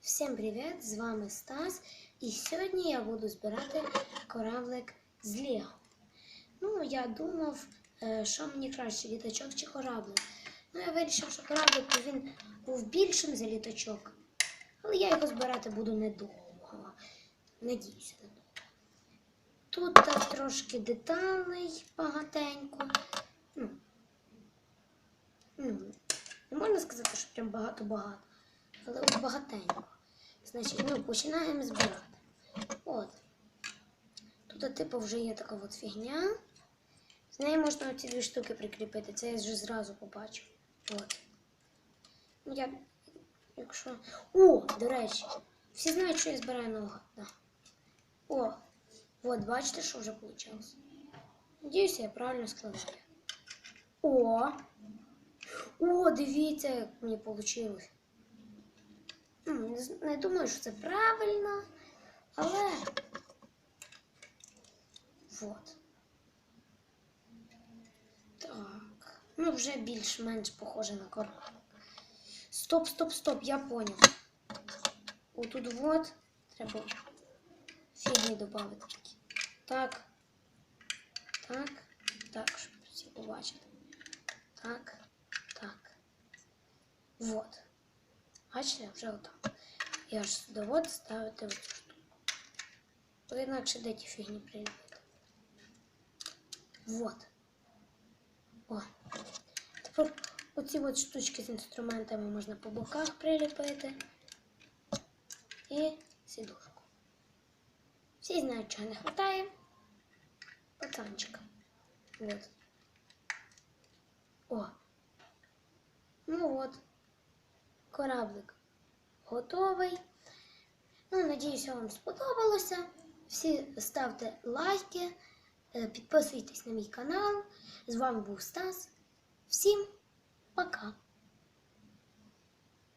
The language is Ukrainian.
Всім привіт! З вами Стас. І сьогодні я буду збирати кораблик з Лего. Ну, я думав, що мені краще, літачок чи кораблик. Ну, я вирішив, що кораблик він був більшим за літачок. Але я його збирати буду недовго. Надіюся, недовго. Тут так трошки деталей багатенько. Не можна сказати, що прям багато-багато. Але от багатенько. Значить, починаємо збирати. От. Тут, типу, вже є така от фігня. З неї можна оці дві штуки прикріпити. Це я вже зразу побачив. От. Якщо... О, до речі. Всі знають, що я збираю наугад. Да. О, от, бачите, що вже вийшло. Надіюся, я правильно складаю. О, дивіться, як мені вийшло. Не думаю, що це правильно, але от. Так. Вже більш-менш похоже на корабль. Стоп, я понял. Отут вот треба фігні додати. Так, щоб всі побачити. Так. Вот. Бачите, вже отак. І аж сюди от ставити оцю штуку. Бо інакше де ті фігні приліпити. Вот. О. Тепер оці от штучки з інструментами можна по боках приліпити. І сідушку. Всі знають, чого не вистачає. Пацанчика. Вот. О. Ну от. Кораблик готовий. Надіюся, вам сподобалося. Всі ставте лайки, підписуйтесь на мій канал. З вами був Стас. Всім пока!